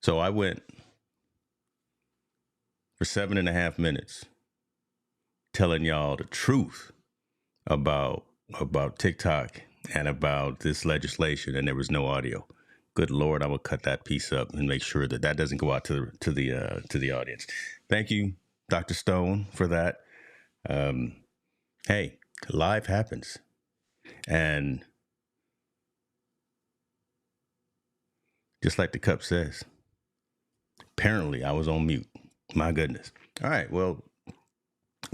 So I went for 7.5 minutes telling y'all the truth about TikTok and about this legislation, and there was no audio. Good Lord, I will cut that piece up and make sure that that doesn't go out to the audience. Thank you, Dr. Stone, for that. Hey, live happens, and just like the cup says, apparently I was on mute. My goodness. All right, well,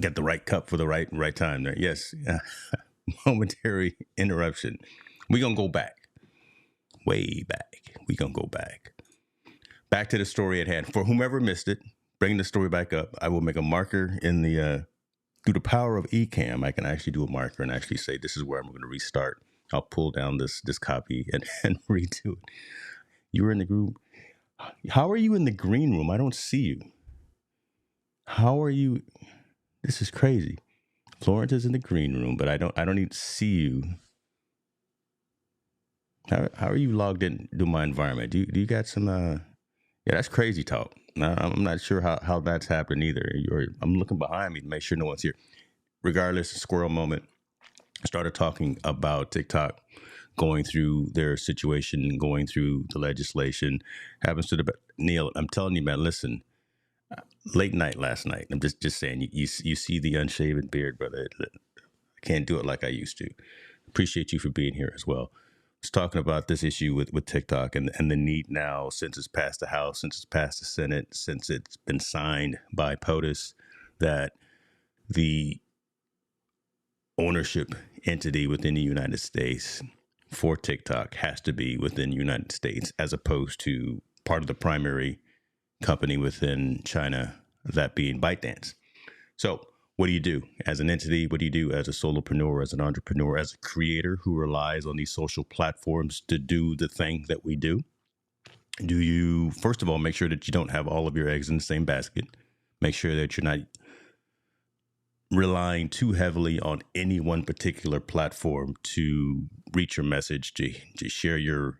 get the right cup for the right time there. Yes, momentary interruption. We're gonna go back, way back. We're gonna go back to the story at hand. For whomever missed it, bring the story back up. I will make a marker in the through the power of Ecamm. I can actually do a marker and actually say this is where I'm going to restart. I'll pull down this copy and redo it. You were in the group. How are you in the green room? I don't see you. How are you? This is crazy. Florence is in the green room, but I don't even see you. How are you logged into my environment? Do you got some? Yeah, that's crazy talk. I'm not sure how that's happened either. I'm looking behind me to make sure no one's here. Regardless, squirrel moment. I started talking about TikTok going through their situation, going through the legislation. Happens to the Neil. I'm telling you, man. Listen, late night last night. I'm just saying. You see the unshaven beard, brother. I can't do it like I used to. Appreciate you for being here as well. I was talking about this issue with TikTok and the need now, since it's passed the House, since it's passed the Senate, since it's been signed by POTUS, that the ownership entity within the United States for TikTok has to be within the United States, as opposed to part of the primary company within China, that being ByteDance. So what do you do as an entity? What do you do as a solopreneur, as an entrepreneur, as a creator who relies on these social platforms to do the thing that we do? Do you, first of all, make sure that you don't have all of your eggs in the same basket? Make sure that you're not relying too heavily on any one particular platform to reach your message, to share your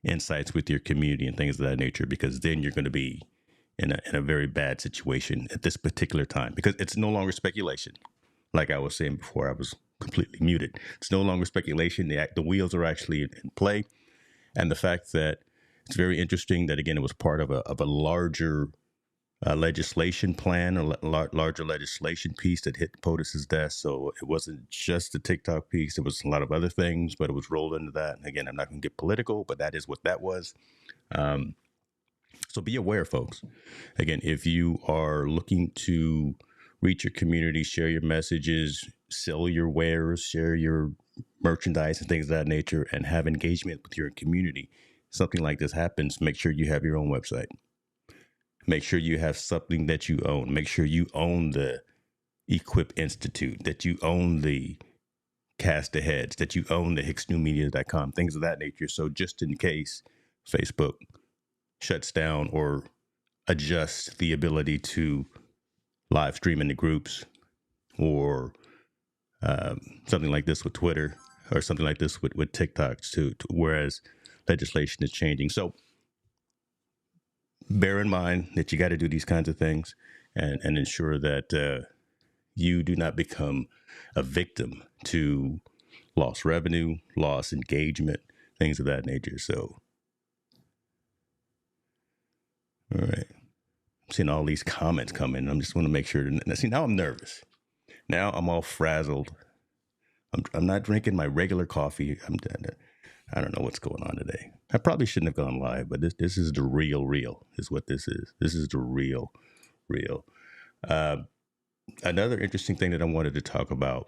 insights with your community and things of that nature, because then you're going to be in a very bad situation at this particular time, because it's no longer speculation. Like I was saying before, I was completely muted. It's no longer speculation. The wheels are actually in play. And the fact that it's very interesting that, again, it was part of a larger legislation plan, a larger legislation piece that hit POTUS's desk. So it wasn't just the TikTok piece. It was a lot of other things, but it was rolled into that. Again, I'm not going to get political, but that is what that was. So be aware, folks. Again, if you are looking to reach your community, share your messages, sell your wares, share your merchandise and things of that nature, and have engagement with your community, something like this happens, make sure you have your own website. Make sure you have something that you own. Make sure you own the Equip Institute, that you own the Cast Aheads, that you own the HicksNewMedia.com, things of that nature. So just in case Facebook shuts down or adjusts the ability to live stream in the groups, or something like this with Twitter, or something like this with TikTok, whereas legislation is changing. So bear in mind that you got to do these kinds of things and ensure that you do not become a victim to lost revenue, lost engagement, things of that nature. So, all right. I'm seeing all these comments come in. I just want to make sure. See, now I'm nervous. Now I'm all frazzled. I'm not drinking my regular coffee. I don't know what's going on today. I probably shouldn't have gone live, but this is the real is what this is. This is the real. Another interesting thing that I wanted to talk about,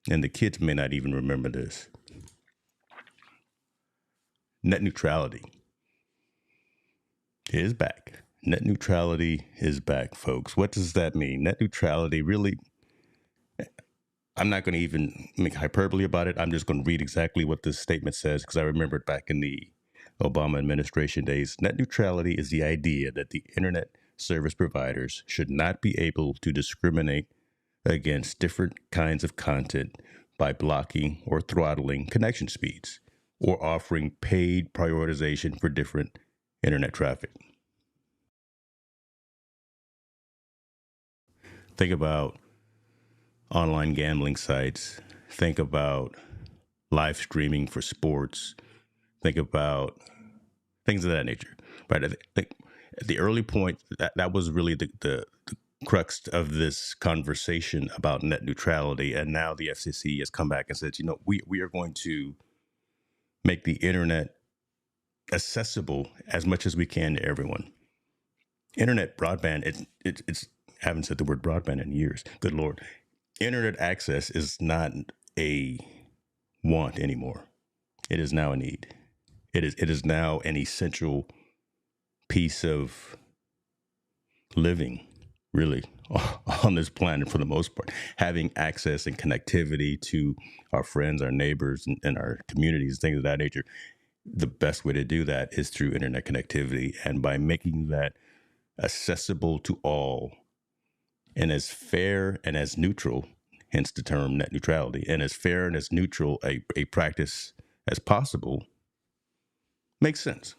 and the kids may not even remember this, net neutrality is back. Net neutrality is back, folks. What does that mean? Net neutrality really, I'm not going to even make hyperbole about it. I'm just going to read exactly what this statement says, because I remember it back in the Obama administration days. Net neutrality is the idea that the internet service providers should not be able to discriminate against different kinds of content by blocking or throttling connection speeds, or offering paid prioritization for different internet traffic. Think about online gambling sites. Think about live streaming for sports. Think about things of that nature. Right. I think at the early point, that was really the crux of this conversation about net neutrality. And now the FCC has come back and said, we are going to make the internet accessible as much as we can to everyone. Internet broadband, it's I haven't said the word broadband in years. Good Lord. Internet access is not a want anymore. It is now a need. It is now an essential piece of living, really, on this planet for the most part. Having access and connectivity to our friends, our neighbors, and our communities, things of that nature. The best way to do that is through internet connectivity. And by making that accessible to all and as fair and as neutral, hence the term net neutrality, and as fair and as neutral a practice as possible, makes sense.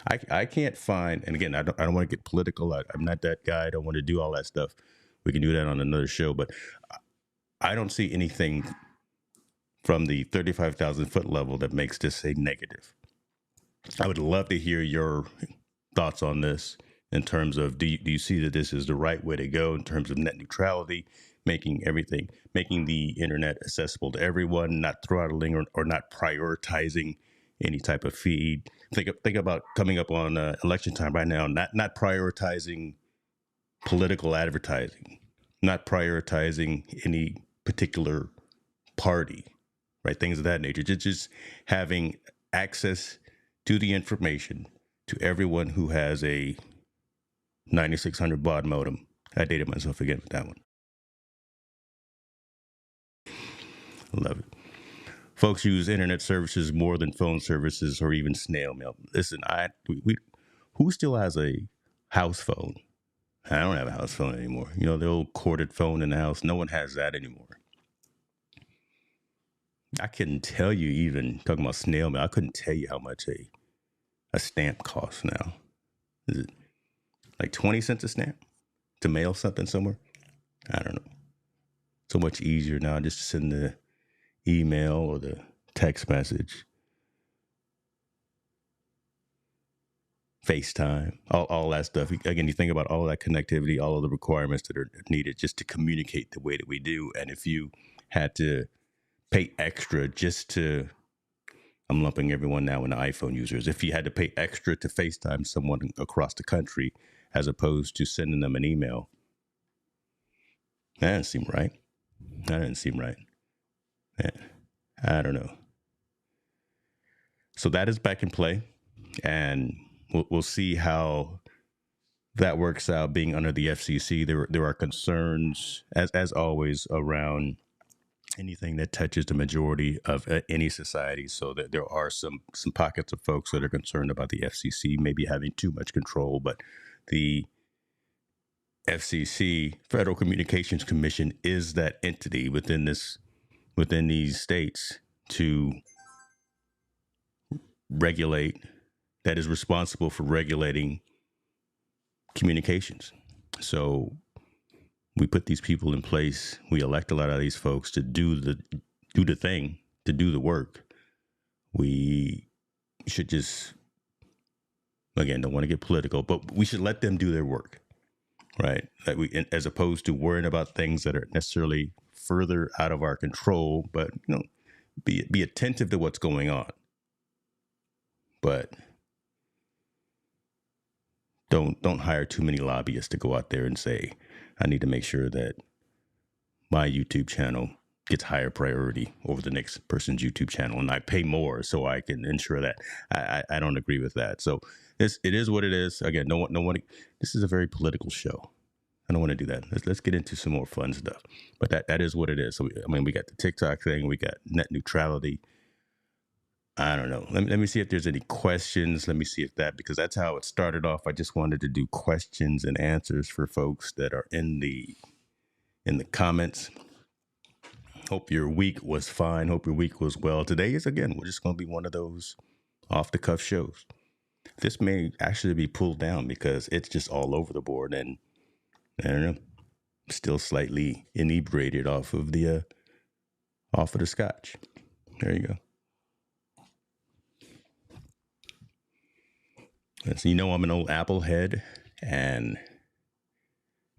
I can't find, and again, I don't want to get political. I'm not that guy. I don't want to do all that stuff. We can do that on another show, but I don't see anything from the 35,000 foot level that makes this a negative. I would love to hear your thoughts on this in terms of do you see that this is the right way to go in terms of net neutrality, making the internet accessible to everyone, not throttling or not prioritizing any type of feed. Think about coming up on election time right now, not prioritizing political advertising, not prioritizing any particular party, right? Things of that nature. Just having access to the information to everyone who has a 9600 baud modem. I dated myself again with that one. I love it. Folks use internet services more than phone services or even snail mail. Listen, who still has a house phone? I don't have a house phone anymore. The old corded phone in the house. No one has that anymore. I couldn't tell you, even talking about snail mail, I couldn't tell you how much a stamp costs now. Is it like 20 cents a stamp to mail something somewhere? I don't know. So much easier now just to send the email or the text message, FaceTime, all that stuff. Again, you think about all of that connectivity, all of the requirements that are needed just to communicate the way that we do. And if you had to pay extra just to, I'm lumping everyone now into iPhone users, if you had to pay extra to FaceTime someone across the country as opposed to sending them an email, that didn't seem right. That didn't seem right. I don't know. So that is back in play, and we'll see how that works out. Being under the FCC, there are concerns, as always, around anything that touches the majority of any society. So that there are some pockets of folks that are concerned about the FCC maybe having too much control, but the FCC, Federal Communications Commission, is that entity within these states to regulate, that is responsible for regulating communications. So we put these people in place. We elect a lot of these folks to do the thing, to do the work. We should just, again, don't want to get political, but we should let them do their work, right? As opposed to worrying about things that are necessarily further out of our control, but be attentive to what's going on. But don't hire too many lobbyists to go out there and say, I need to make sure that my YouTube channel gets higher priority over the next person's YouTube channel, and I pay more so I can ensure that. I don't agree with that. So it is what it is. Again, no one. This is a very political show. I don't want to do that. Let's get into some more fun stuff. But that is what it is. So we got the TikTok thing, we got net neutrality. I don't know. Let me see if there's any questions. Let me see if because that's how it started off. I just wanted to do questions and answers for folks that are in the comments. Hope your week was fine. Hope your week was well. Today is, again, we're just going to be one of those off the cuff shows. this may actually be pulled down because it's just all over the board, and I don't know, still slightly inebriated off of the scotch. There you go. So you know I'm an old Apple head, and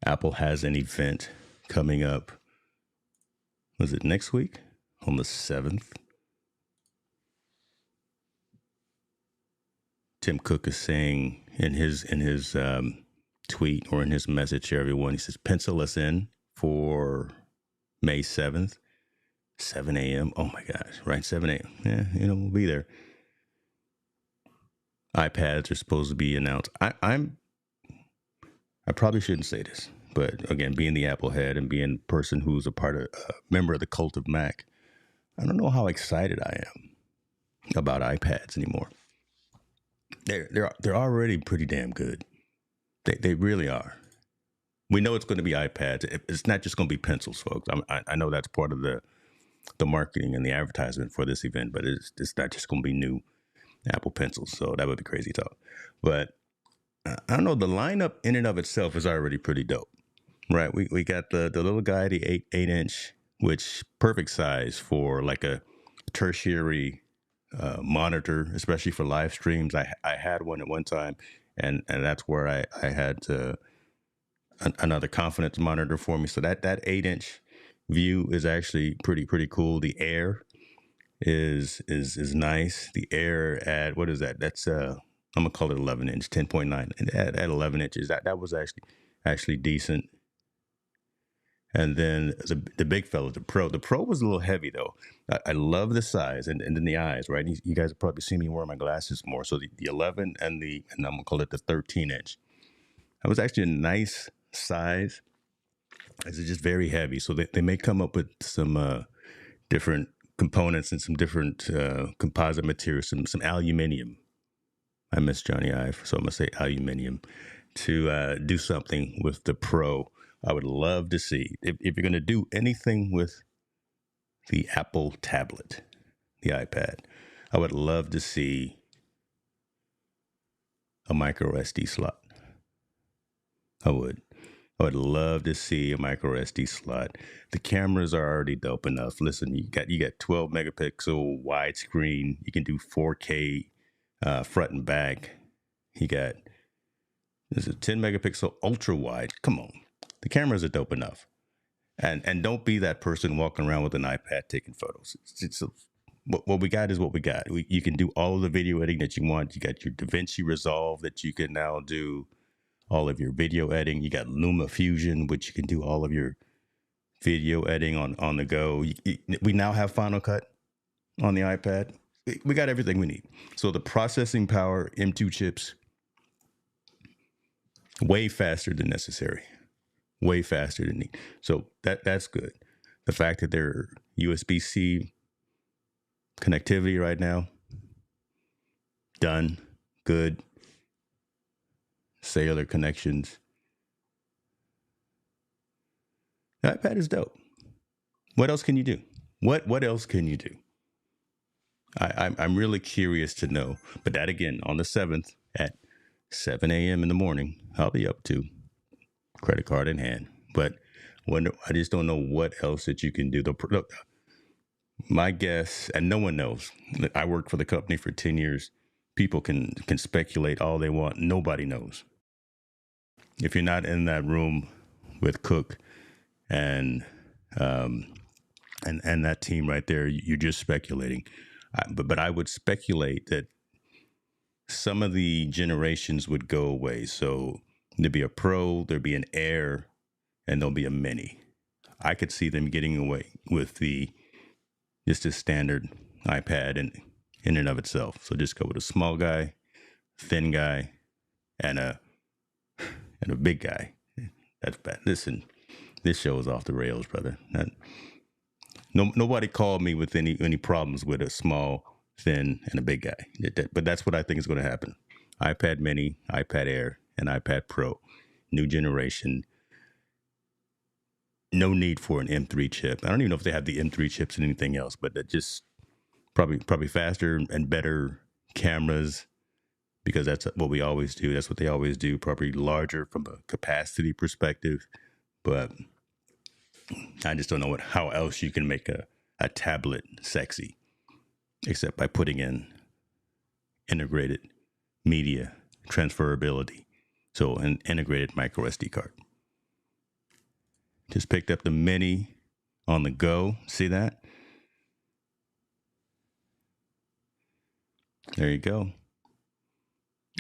Apple has an event coming up. Was it next week? On the 7th. Tim Cook is saying in his tweet or in his message to everyone, he says, pencil us in for May 7th, 7 a.m. Oh my gosh, right? 7 a.m. Yeah, we'll be there. iPads are supposed to be announced. I probably shouldn't say this, but again, being the Apple head and being a person who's a member of the cult of Mac, I don't know how excited I am about iPads anymore. They're already pretty damn good. They really are. We know it's going to be iPads. It's not just going to be pencils, folks. I know that's part of the marketing and the advertisement for this event, but it's not just going to be new Apple pencils. So that would be crazy talk. But I don't know. The lineup in and of itself is already pretty dope, right? We got the little guy, the 8-inch, which perfect size for like a tertiary monitor, especially for live streams. I had one at one time, and that's where I had another confidence monitor for me. So that 8-inch view is actually pretty cool. The Air is nice. The Air at, what is that? That's I'm gonna call it 11-inch, 10.9, and at 11 inches, that was actually decent. And then the big fella, the Pro. The Pro was a little heavy though. I love the size and then the eyes, right? You guys have probably seen me wear my glasses more. So the 11 and I'm gonna call it the 13-inch. That was actually a nice size. It's just very heavy. So they may come up with some different components and some different composite materials, some aluminium. I miss Johnny Ive, so I'm gonna say aluminium to do something with the Pro. I would love to see if you're going to do anything with the Apple tablet, the iPad. I would love to see a micro SD slot. I would love to see a micro SD slot. The cameras are already dope enough. Listen, you got 12 megapixel widescreen. You can do 4K front and back. You got this is 10 megapixel ultra wide. Come on. The cameras are dope enough. And don't be that person walking around with an iPad taking photos. What we got is what we got. You can do all of the video editing that you want. You got your DaVinci Resolve that you can now do all of your video editing. You got Luma Fusion, which you can do all of your video editing on the go. We now have Final Cut on the iPad. We got everything we need. So the processing power, M2 chips, way faster than necessary. Way faster than need. So that's good. The fact that there are USB-C connectivity right now, done, good. Cellular connections. The iPad is dope. What else can you do? What else can you do? I'm really curious to know. But that again, on the 7th at 7 a.m. in the morning, I'll be up to credit card in hand. But I just don't know what else that you can do. Look, my guess, and no one knows. I worked for the company for 10 years. People can speculate all they want. Nobody knows. If you're not in that room with Cook and that team right there, you're just speculating. But I would speculate that some of the generations would go away. So there'd be a Pro, there'd be an Air, and there'll be a Mini. I could see them getting away with just a standard iPad in and of itself. So just go with a small guy, thin guy, and a big guy. That's bad. Listen, this show is off the rails, brother. Nobody called me with any problems with a small, thin, and a big guy. But that's what I think is going to happen. iPad Mini, iPad Air, and iPad Pro. New generation. No need for an M3 chip. I don't even know if they have the M3 chips and anything else, but that just probably faster and better cameras, because that's what we always do. That's what they always do, probably larger from a capacity perspective. But I just don't know how else you can make a tablet sexy except by putting in integrated media transferability. So an integrated micro SD card. Just picked up the mini on the go. See that? There you go.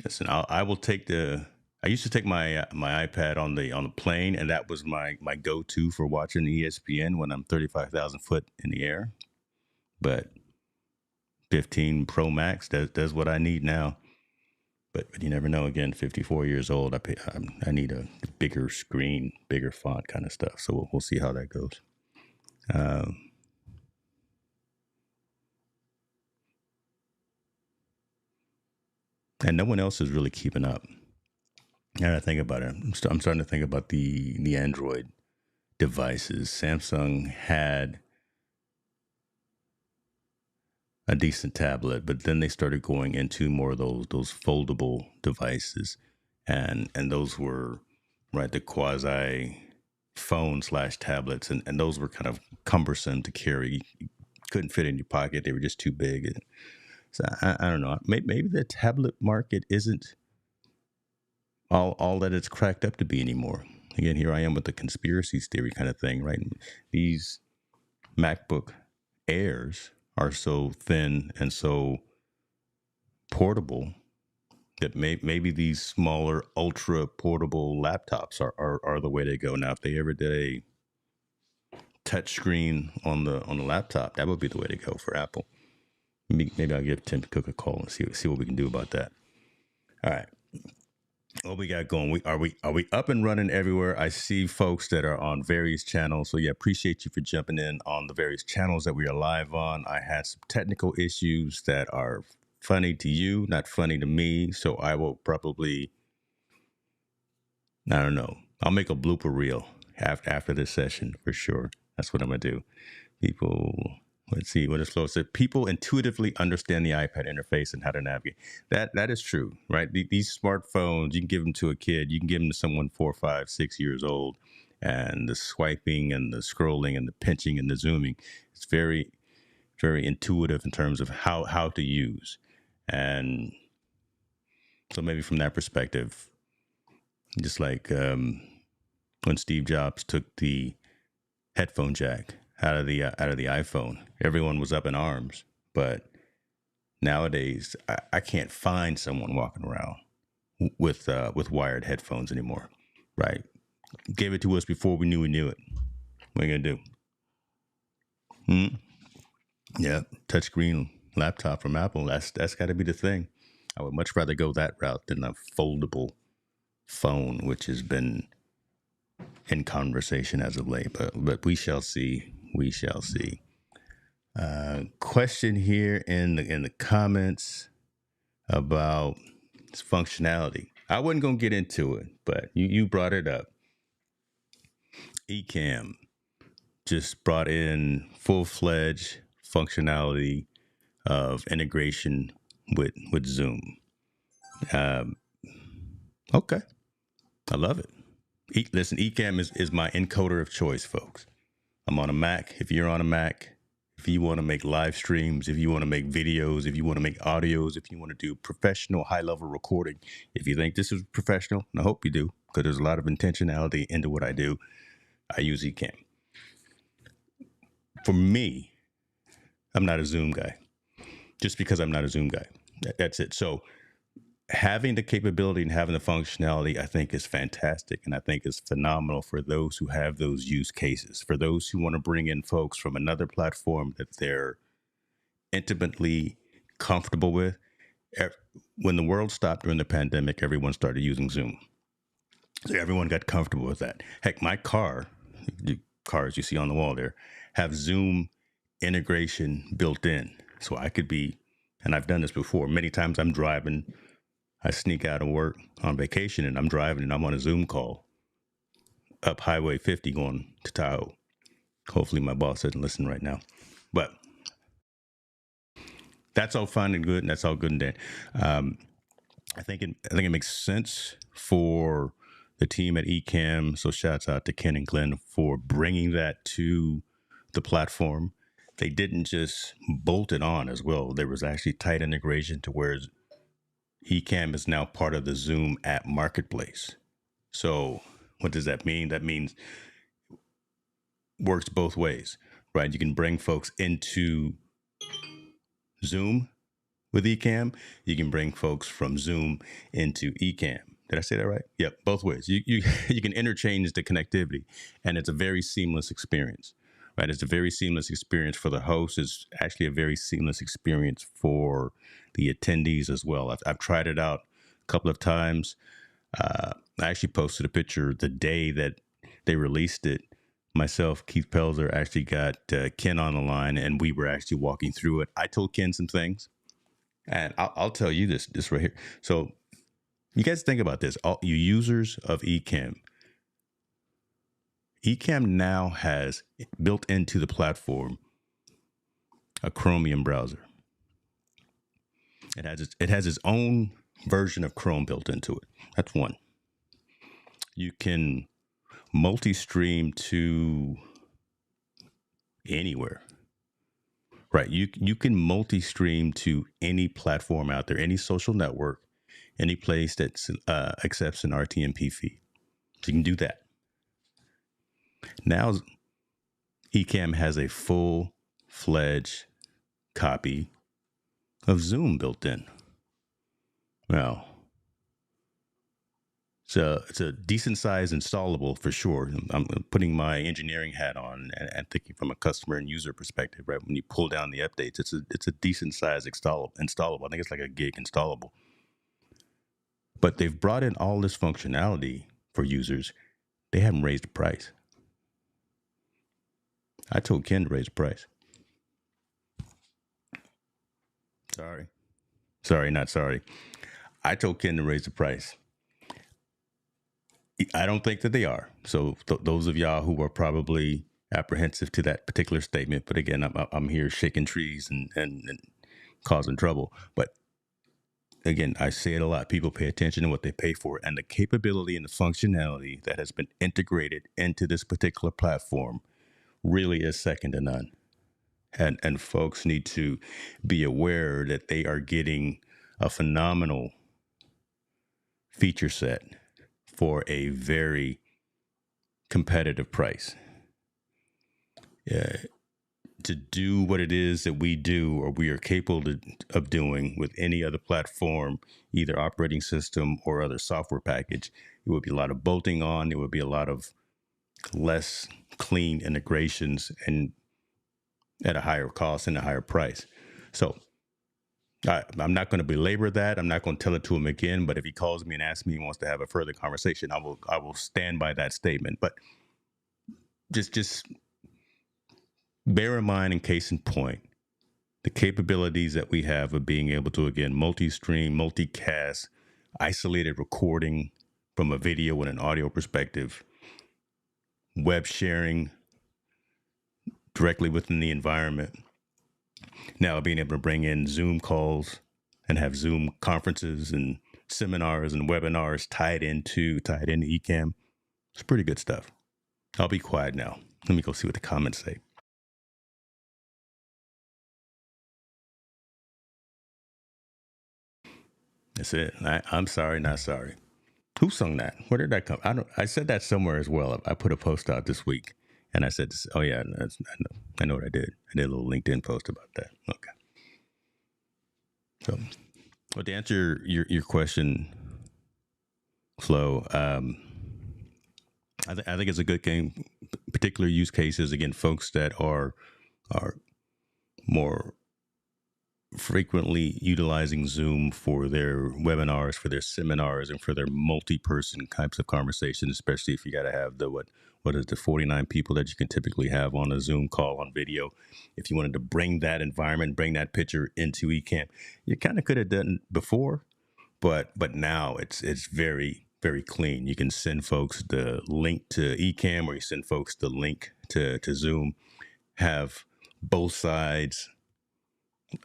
Listen, I will take the. I used to take my iPad on the plane, and that was my go to for watching ESPN when I'm 35,000 foot in the air. But 15 Pro Max does what I need now. But you never know. Again, 54 years old. I need a bigger screen, bigger font kind of stuff. So we'll see how that goes. And no one else is really keeping up. Now that I think about it, I'm starting to think about the Android devices. Samsung had a decent tablet, but then they started going into more of those foldable devices, and those were right the quasi phone slash tablets, and those were kind of cumbersome to carry. You couldn't fit in your pocket; they were just too big. So I don't know. Maybe the tablet market isn't all that it's cracked up to be anymore. Again, here I am with the conspiracy theory kind of thing, right? These MacBook Airs are so thin and so portable that maybe these smaller, ultra portable laptops are the way to go. Now, if they ever did a touch screen on the laptop, that would be the way to go for Apple. Maybe I'll give Tim Cook a call and see what we can do about that. All right. What we got going? Are we up and running everywhere? I see folks that are on various channels. So yeah, appreciate you for jumping in on the various channels that we are live on. I had some technical issues that are funny to you, not funny to me. So I will probably, I don't know. I'll make a blooper reel after this session for sure. That's what I'm gonna do. People, let's see what is Flo said. People intuitively understand the iPad interface and how to navigate. That is true, right? These smartphones, you can give them to a kid, you can give them to someone 4, 5, 6 years old, and the swiping and the scrolling and the pinching and the zooming, it's very, very intuitive in terms of how to use. And so maybe from that perspective, just like when Steve Jobs took the headphone jack out of the iPhone, everyone was up in arms. But nowadays, I can't find someone walking around with wired headphones anymore. Right? Gave it to us before we knew it. What are you gonna do? Yeah, touchscreen laptop from Apple. That's got to be the thing. I would much rather go that route than a foldable phone, which has been in conversation as of late. But we shall see. We shall see. Question here in the comments about its functionality. I wasn't gonna get into it, but you brought it up. Ecamm just brought in full-fledged functionality of integration with Zoom. Okay, I love it. Listen, Ecamm is my encoder of choice, folks. I'm on a Mac. If you're on a Mac, if you want to make live streams, if you want to make videos, if you want to make audios, if you want to do professional high-level recording, if you think this is professional, and I hope you do, because there's a lot of intentionality into what I do, I use Ecamm. For me, I'm not a Zoom guy. Just because I'm not a Zoom guy. That's it. So having the capability and having the functionality, I think is fantastic. And I think is phenomenal for those who have those use cases, for those who want to bring in folks from another platform that they're intimately comfortable with. When the world stopped during the pandemic, everyone started using Zoom. So everyone got comfortable with that. Heck, my car, the cars you see on the wall there, have Zoom integration built in. So I could be, and I've done this before, many times I'm driving, I sneak out of work on vacation and I'm driving and I'm on a Zoom call up Highway 50 going to Tahoe. Hopefully my boss doesn't listen right now. But that's all fine and good, and that's all good and dead. I think it makes sense for the team at Ecamm. So shouts out to Ken and Glenn for bringing that to the platform. They didn't just bolt it on as well. There was actually tight integration to where Ecamm is now part of the Zoom app marketplace. So what does that mean? That means works both ways, right? You can bring folks into Zoom with Ecamm. You can bring folks from Zoom into Ecamm. Did I say that right? Yep, both ways. You you can interchange the connectivity, and it's a very seamless experience, right? It's a very seamless experience for the host. It's actually a very seamless experience for the attendees as well. I've tried it out a couple of times. I actually posted a picture the day that they released it. Myself, Keith Pelzer, actually got Ken on the line, and we were actually walking through it. I told Ken some things, and I'll tell you this right here. So you guys think about this. All you users of Ecamm, Ecamm now has built into the platform a Chromium browser. It has its own version of Chrome built into it. That's one. You can multi-stream to anywhere. Right. You can multi-stream to any platform out there, any social network, any place that accepts an RTMP feed. So you can do that. Now, Ecamm has a full-fledged copy of Zoom built in. Well, it's a decent size installable for sure. I'm putting my engineering hat on and thinking from a customer and user perspective, right? When you pull down the updates, it's a decent size installable. I think it's like a gig installable. But they've brought in all this functionality for users. They haven't raised the price. I told Ken to raise the price. Sorry, not sorry. I told Ken to raise the price. I don't think that they are. So those of y'all who are probably apprehensive to that particular statement, but again, I'm here shaking trees and causing trouble. But again, I say it a lot. People pay attention to what they pay for, and the capability and the functionality that has been integrated into this particular platform really is second to none. And folks need to be aware that they are getting a phenomenal feature set for a very competitive price. To do what it is that we do or we are capable of doing with any other platform, either operating system or other software package, it would be a lot of bolting on. It would be a lot of less clean integrations and at a higher cost and a higher price. So I'm not going to belabor that. I'm not going to tell it to him again. But if he calls me and asks me, he wants to have a further conversation, I will stand by that statement. But just bear in mind, in case in point, the capabilities that we have of being able to, again, multi-stream, multicast, isolated recording from a video and an audio perspective, web sharing directly within the environment. Now being able to bring in Zoom calls and have Zoom conferences and seminars and webinars tied into Ecamm. It's pretty good stuff. I'll be quiet now. Let me go see what the comments say. That's it. I'm sorry, not sorry. Who sung that? Where did that come? I said that somewhere as well. I put a post out this week, and I said, "Oh yeah, I know what I did. I did a little LinkedIn post about that." Okay. So, well, to answer your question, Flo, I think it's a good game. Particular use cases, again, folks that are more frequently utilizing Zoom for their webinars, for their seminars, and for their multi-person types of conversations, especially if you got to have what is the 49 people that you can typically have on a Zoom call on video. If you wanted to bring that environment, bring that picture into Ecamm, you kind of could have done before, but now it's very, very clean. You can send folks the link to Ecamm, or you send folks the link to Zoom, have both sides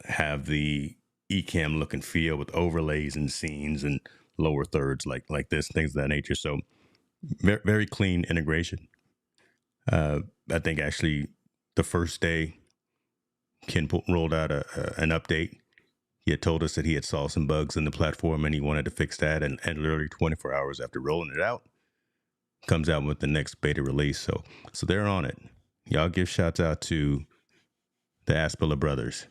have the Ecamm look and feel with overlays and scenes and lower thirds like this, things of that nature. So very, very clean integration. I think actually the first day Ken rolled out an update. He had told us that he had saw some bugs in the platform and he wanted to fix that. And literally 24 hours after rolling it out, comes out with the next beta release. So they're on it. Y'all give shouts out to the Aspilla brothers.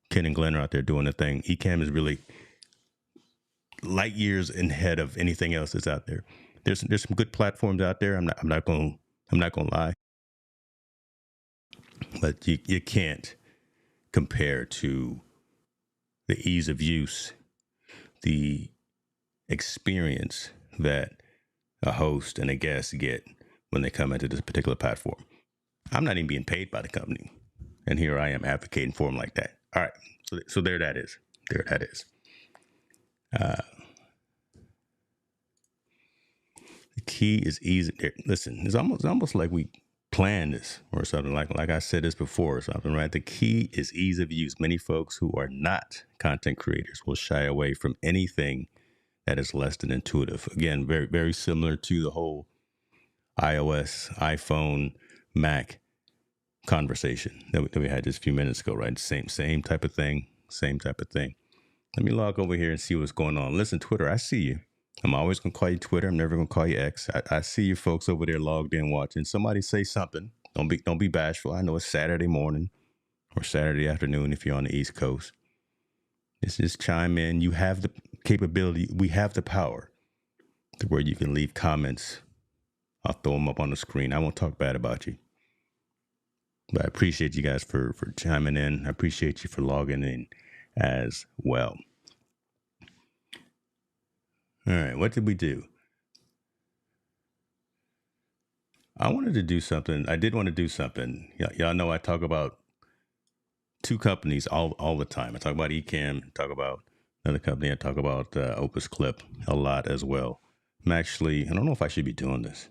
Ken and Glenn are out there doing the thing. Ecamm is really light years ahead of anything else that's out there. There's some good platforms out there. I'm not gonna lie, but you can't compare to the ease of use, the experience that a host and a guest get when they come into this particular platform. I'm not even being paid by the company, and here I am advocating for them like that. All right, so there that is. There that is. The key is easy. Listen, it's almost like we planned this or something. Like I said this before or something, right? The key is ease of use. Many folks who are not content creators will shy away from anything that is less than intuitive. Again, very, very similar to the whole iOS, iPhone, Mac conversation that we had just a few minutes ago, right? Same type of thing. Same type of thing. Let me log over here and see what's going on. Listen, Twitter, I see you. I'm always going to call you Twitter. I'm never going to call you X. I see you folks over there logged in watching. Somebody say something. Don't be bashful. I know it's Saturday morning or Saturday afternoon if you're on the East Coast. Just chime in. You have the capability. We have the power to where you can leave comments. I'll throw them up on the screen. I won't talk bad about you. But I appreciate you guys for chiming in. I appreciate you for logging in as well. All right, what did we do? I wanted to do something. I did want to do something. Y'all know I talk about two companies all the time. I talk about Ecamm, talk about another company. I talk about OpusClip a lot as well. I don't know if I should be doing this.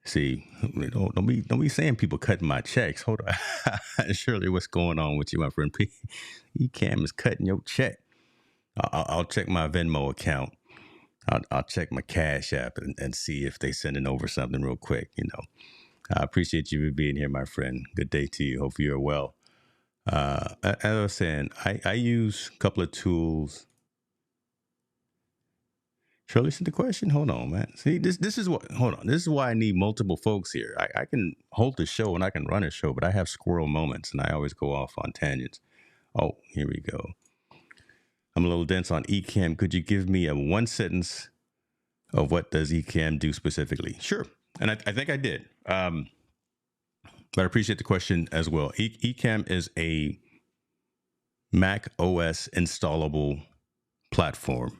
See, don't be saying people cutting my checks. Hold on. Surely what's going on with you, my friend? Ecamm is cutting your check. I'll check my Venmo account. I'll check my Cash App and see if they sending over something real quick. I appreciate you being here, my friend. Good day to you. Hope you're well. As I was saying, I use a couple of tools. Shirley sent the question. Hold on, man. See, this is what. Hold on. This is why I need multiple folks here. I can hold the show and I can run a show, but I have squirrel moments and I always go off on tangents. Oh, here we go. I'm a little dense on Ecamm. Could you give me a one sentence of what does Ecamm do specifically? Sure. And I think I did. But I appreciate the question as well. Ecamm is a Mac OS installable platform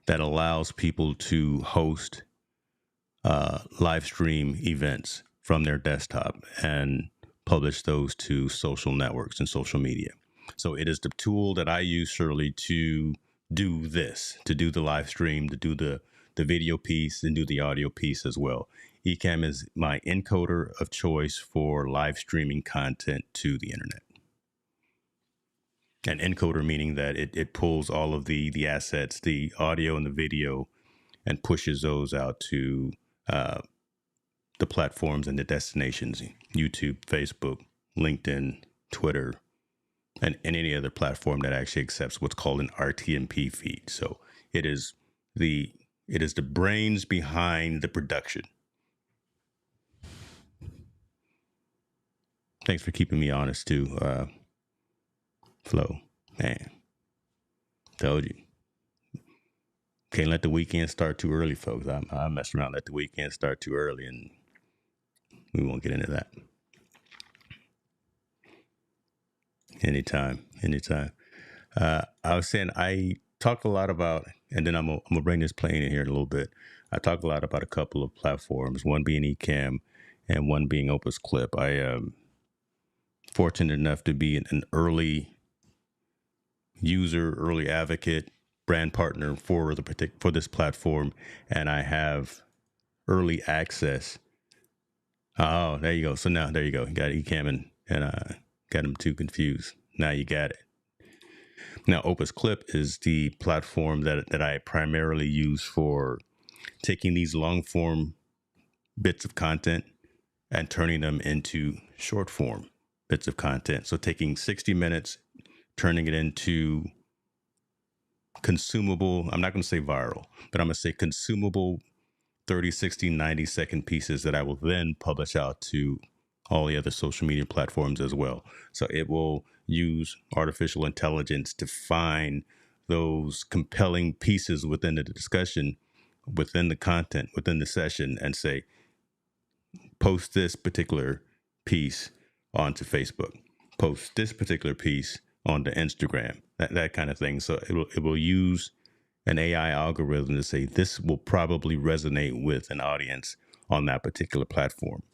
that allows people to host live stream events from their desktop and publish those to social networks and social media. So it is the tool that I use, Shirley, to do this, to do the live stream, to do the video piece and do the audio piece as well. Ecamm is my encoder of choice for live streaming content to the internet. An encoder meaning that it pulls all of the assets, the audio and the video, and pushes those out to the platforms and the destinations, YouTube, Facebook, LinkedIn, Twitter, and any other platform that actually accepts what's called an RTMP feed. So it is the brains behind the production. Thanks for keeping me honest too, Flo. Man, told you. Can't let the weekend start too early, folks. I mess around, let the weekend start too early, and we won't get into that. Anytime. I was saying I talked a lot about, and then I'm gonna bring this plane in here in a little bit. I talked a lot about a couple of platforms, one being Ecamm and one being OpusClip. I am fortunate enough to be an early user, early advocate, brand partner for this platform, and I have early access. Oh, there you go. So now there you go. You got Ecamm and got them too confused. Now you got it. Now, OpusClip is the platform that I primarily use for taking these long form bits of content and turning them into short form bits of content. So taking 60 minutes, turning it into consumable, I'm not going to say viral, but I'm going to say consumable 30, 60, 90-second pieces that I will then publish out to all the other social media platforms as well. So it will use artificial intelligence to find those compelling pieces within the discussion, within the content, within the session, and say, post this particular piece onto Facebook, post this particular piece onto Instagram, that kind of thing. So it will use an AI algorithm to say this will probably resonate with an audience on that particular platform.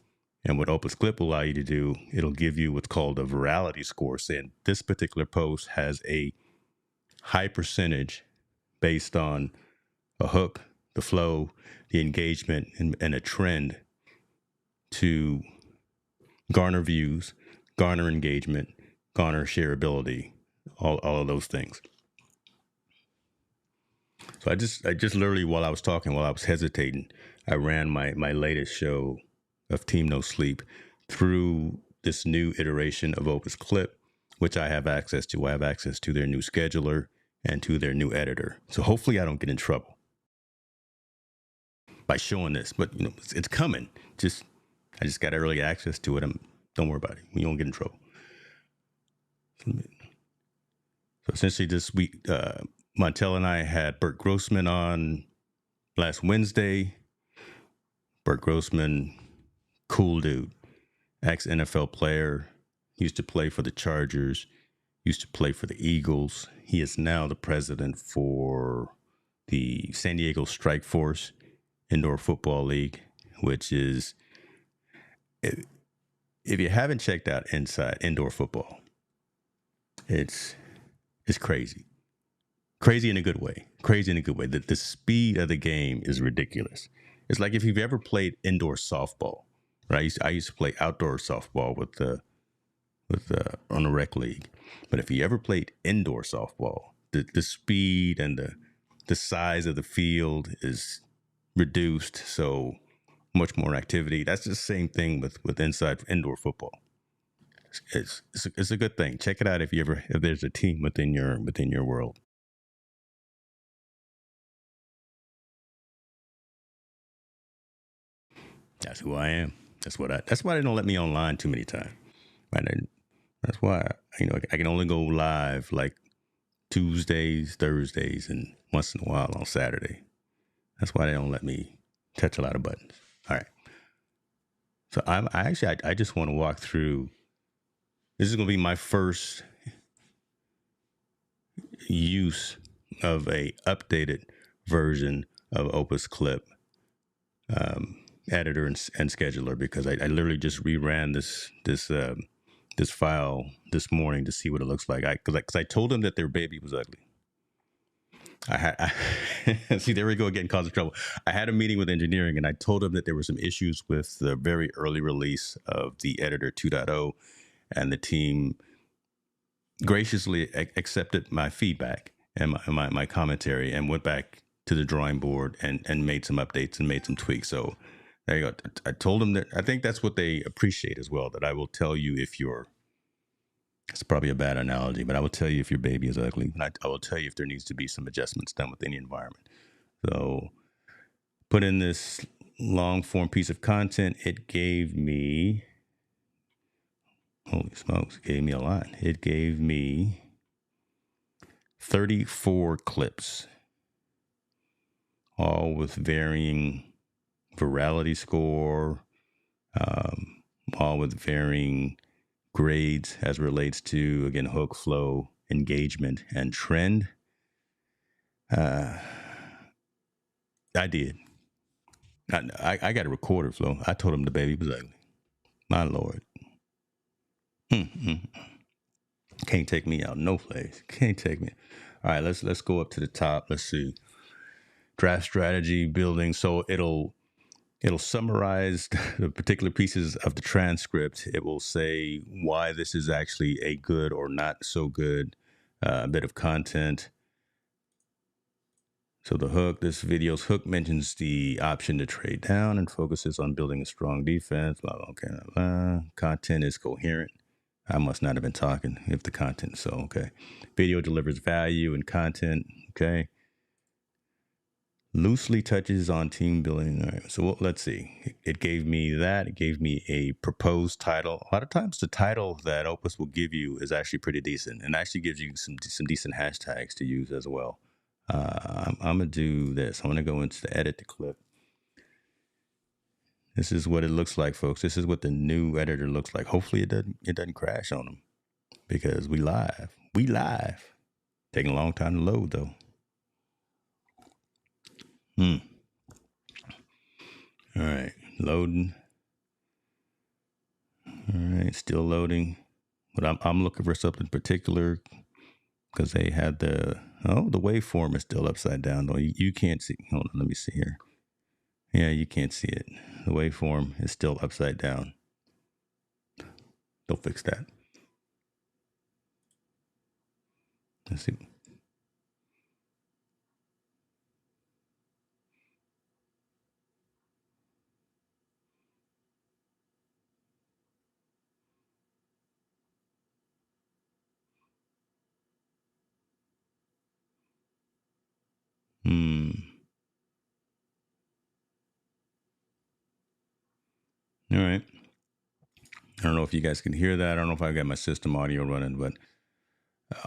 And what OpusClip will allow you to do, it'll give you what's called a virality score, saying this particular post has a high percentage based on a hook, the flow, the engagement, and a trend to garner views, garner engagement, garner shareability, all of those things. So I just literally, while I was talking, while I was hesitating, I ran my latest show of Team No Sleep through this new iteration of OpusClip, which I have access to. I have access to their new scheduler and to their new editor. So hopefully I don't get in trouble by showing this, but it's coming. I just got early access to it. Don't worry about it. We won't get in trouble. So essentially this week, Montel and I had Bert Grossman on last Wednesday. Bert Grossman, cool dude, ex-NFL player, used to play for the Chargers, used to play for the Eagles. He is now the president for the San Diego Strike Force Indoor Football League, which is, if you haven't checked out inside indoor football, it's crazy. Crazy in a good way. Crazy in a good way. The speed of the game is ridiculous. It's like if you've ever played indoor softball, right? I used to play outdoor softball with on the rec league. But if you ever played indoor softball, the speed and the size of the field is reduced. So much more activity. That's the same thing with inside indoor football. It's a good thing. Check it out if there's a team within your world. That's who I am. That's why they don't let me online too many times. Right? That's why I can only go live like Tuesdays, Thursdays, and once in a while on Saturday. That's why they don't let me touch a lot of buttons. All right. So I just want to walk through. This is going to be my first use of a updated version of OpusClip editor and scheduler, because I literally just reran this file this morning to see what it looks like. Because I told them that their baby was ugly. See, there we go again, causing trouble. I had a meeting with engineering and I told them that there were some issues with the very early release of the editor 2.0, and the team graciously accepted my feedback and my commentary and went back to the drawing board and made some updates and made some tweaks. So there you go. I told them that I think that's what they appreciate as well, that I will tell you if it's probably a bad analogy, but I will tell you if your baby is ugly. And I will tell you if there needs to be some adjustments done within the environment. So put in this long form piece of content. It gave me, holy smokes, it gave me a lot. It gave me 34 clips, all with varying virality score, all with varying grades as relates to, again, hook, flow, engagement, and trend. I did. I got a recorder, Flo. I told him the baby was ugly. My Lord. Can't take me out no place. Can't take me. All right, let's go up to the top. Let's see. Draft strategy building. So It'll summarize the particular pieces of the transcript. It will say why this is actually a good or not so good bit of content. So the hook, this video's hook mentions the option to trade down and focuses on building a strong defense. Blah, blah, okay, blah. Content is coherent. I must not have been talking if the content, so okay. Video delivers value and content, okay. Loosely touches on team building. All right, so let's see. It gave me that. It gave me a proposed title. A lot of times the title that Opus will give you is actually pretty decent and actually gives you some decent hashtags to use as well. I'm going to do this. I'm going to go into the edit the clip. This is what it looks like, folks. This is what the new editor looks like. Hopefully it doesn't crash on them because we live. We live. Taking a long time to load though. All right, loading. All right, still loading. But I'm looking for something particular because they had the waveform is still upside down though. You can't see. Hold on, let me see here. Yeah, you can't see it. The waveform is still upside down. They'll fix that. Let's see. All right. I don't know if you guys can hear that. I don't know if I've got my system audio running, but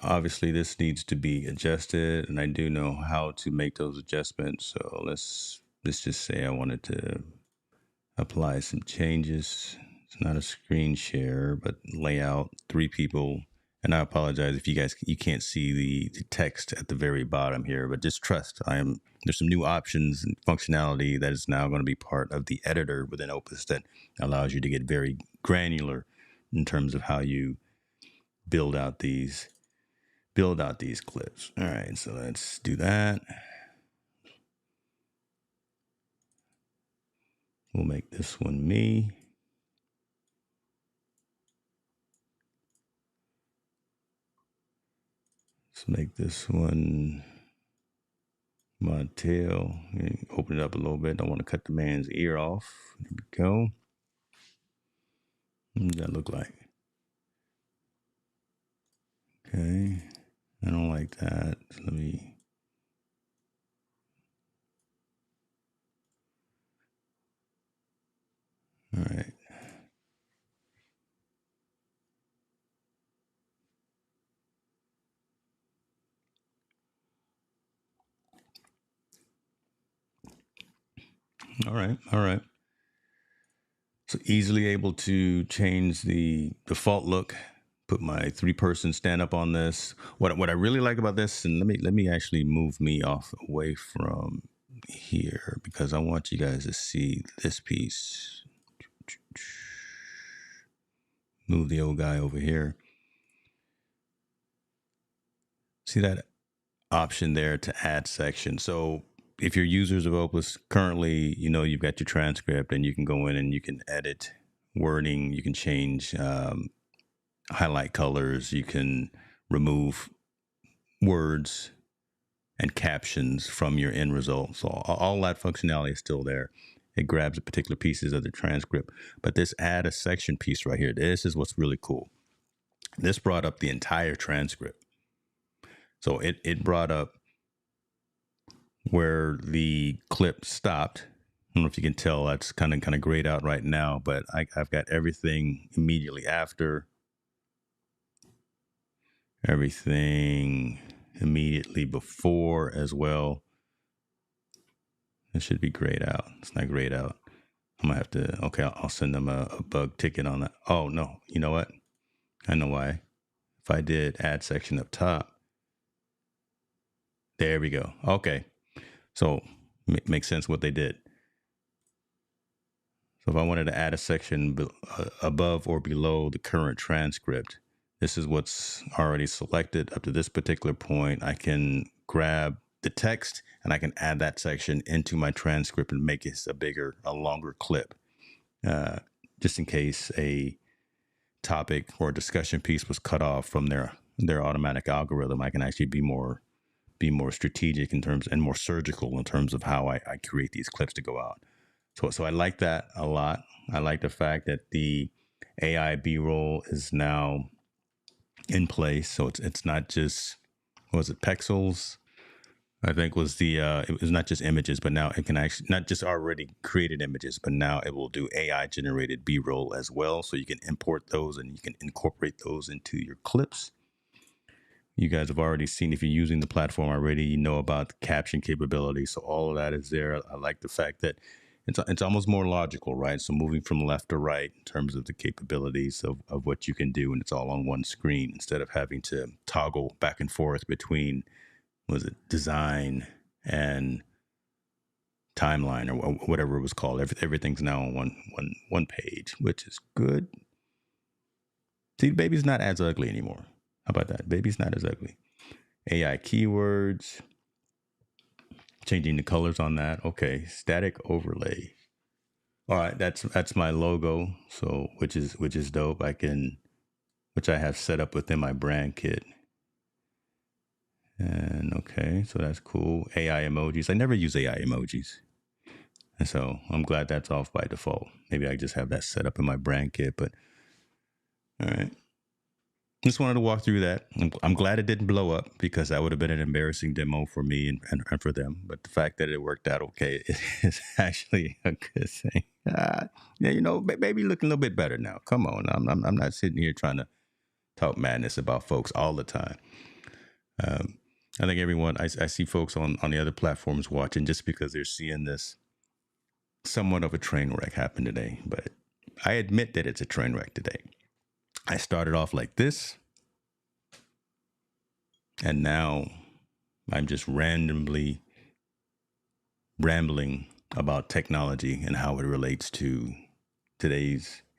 obviously this needs to be adjusted, and I do know how to make those adjustments. So let's just say I wanted to apply some changes. It's not a screen share, but layout, 3 people. And I apologize if you can't see the text at the very bottom here, but just trust there's some new options and functionality that is now going to be part of the editor within Opus that allows you to get very granular in terms of how you build out these clips. All right, so let's do that. We'll make this one me. Let's make this one my tail. Open it up a little bit. Don't want to cut the man's ear off. There we go. What does that look like? Okay. I don't like that. So let me. All right. All right. So easily able to change the default look. Put my 3-person stand up on this. What I really like about this, and let me actually move me off away from here because I want you guys to see this piece. Move the old guy over here. See that option there to add section. So if you're users of Opus currently, you've got your transcript and you can go in and you can edit wording. You can change highlight colors. You can remove words and captions from your end result. So all that functionality is still there. It grabs the particular pieces of the transcript. But this add a section piece right here, this is what's really cool. This brought up the entire transcript. So it brought up where the clip stopped. I don't know if you can tell, that's kind of grayed out right now, but I've got everything immediately after, everything immediately before as well. It should be grayed out. It's not grayed out. I'm gonna have to, okay, I'll send them a bug ticket on that. Oh no, you know what? I know why. If I did add section up top, there we go. Okay. So makes sense what they did. So if I wanted to add a section above or below the current transcript, this is what's already selected up to this particular point. I can grab the text, and I can add that section into my transcript and make it a longer clip, uh, just in case a topic or discussion piece was cut off from their automatic algorithm. I can actually be more strategic in terms and more surgical in terms of how I create these clips to go out. So I like that a lot. I like the fact that the AI B-roll is now in place. So it's not just, what was it, pixels? I think was it was not just images, but now it can actually not just already created images, but now it will do AI generated B-roll as well. So you can import those and you can incorporate those into your clips. You guys have already seen, if you're using the platform already, you know about the caption capability. So all of that is there. I like the fact that it's almost more logical, right? So moving from left to right in terms of the capabilities of what you can do, and it's all on one screen instead of having to toggle back and forth between, was it design and timeline or whatever it was called. Everything's now on one page, which is good. See, baby's not as ugly anymore. How about that? Baby's not as ugly. AI keywords, changing the colors on that. Okay, static overlay. All right, that's my logo. So which is dope. Which I have set up within my brand kit. And okay, so that's cool. AI emojis. I never use AI emojis. And so I'm glad that's off by default. Maybe I just have that set up in my brand kit, but all right. Just wanted to walk through that. I'm glad it didn't blow up because that would have been an embarrassing demo for me and for them. But the fact that it worked out okay is actually a good thing. Yeah, baby looking a little bit better now. Come on. I'm not sitting here trying to talk madness about folks all the time. I think everyone, I see folks on the other platforms watching just because they're seeing this somewhat of a train wreck happen today. But I admit that it's a train wreck today. I started off like this, and now I'm just randomly rambling about technology and how it relates to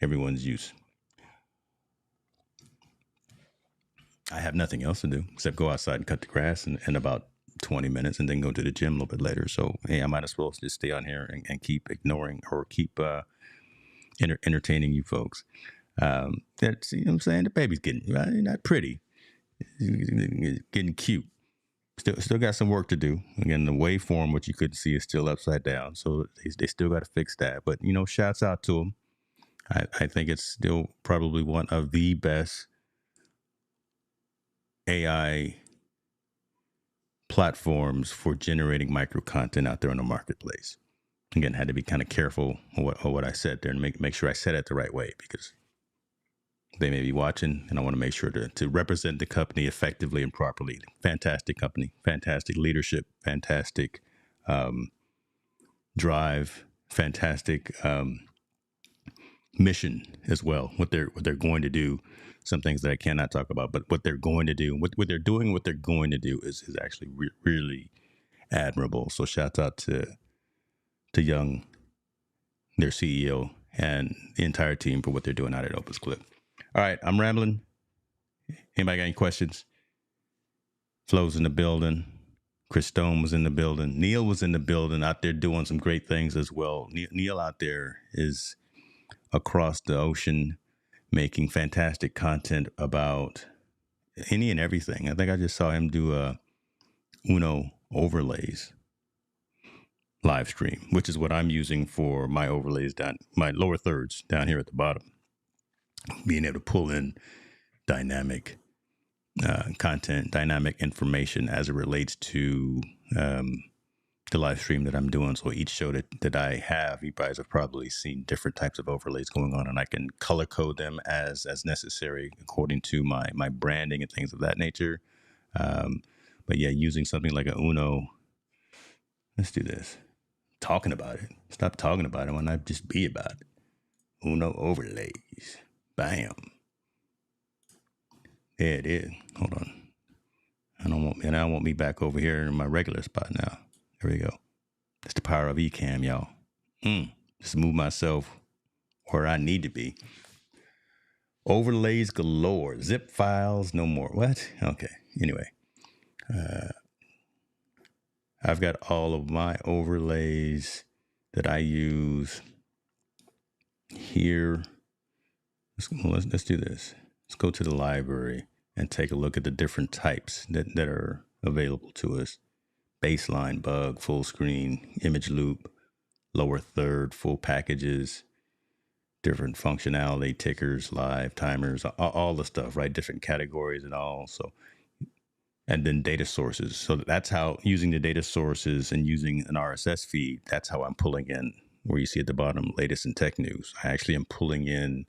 everyone's use. I have nothing else to do except go outside and cut the grass in about 20 minutes and then go to the gym a little bit later. So, hey, I might as well just stay on here and keep ignoring or keep entertaining you folks. That's, you know what I'm saying? The baby's getting right, not pretty, getting cute. Still got some work to do. Again, the waveform, which you couldn't see, is still upside down. So they still got to fix that. But, shouts out to them. I think it's still probably one of the best AI platforms for generating micro content out there in the marketplace. Again, had to be kind of careful of what I said there and make sure I said it the right way because they may be watching, and I want to make sure to represent the company effectively and properly. Fantastic company, fantastic leadership, fantastic drive, fantastic mission as well. What they're going to do. Some things that I cannot talk about, but what they're going to do, what they're doing, what they're going to do is actually really admirable. So shouts out to Young, their CEO, and the entire team for what they're doing out at OpusClip. All right, I'm rambling. Anybody got any questions? Flo's in the building. Chris Stone was in the building. Neil was in the building out there doing some great things as well. Neil out there is across the ocean making fantastic content about any and everything. I think I just saw him do a Uno overlays live stream, which is what I'm using for my overlays down, my lower thirds down here at the bottom. Being able to pull in dynamic content, dynamic information as it relates to the live stream that I'm doing. So each show that I have, you guys have probably seen different types of overlays going on, and I can color code them as necessary according to my branding and things of that nature. But yeah, using something like a Uno. Let's do this. Talking about it. Stop talking about it. Why not just be about it? Uno overlays. Bam. There it is. Hold on. I don't want me back over here in my regular spot now. There we go. That's the power of Ecamm, y'all. Just move myself where I need to be. Overlays galore. Zip files, no more. What? Okay. Anyway. I've got all of my overlays that I use here. Let's do this. Let's go to the library and take a look at the different types that are available to us. Baseline, bug, full screen, image loop, lower third, full packages, different functionality, tickers, live, timers, all the stuff, right? Different categories and all. So, and then data sources. So that's how, using the data sources and using an RSS feed, that's how I'm pulling in, where you see at the bottom, latest in tech news. I actually am pulling in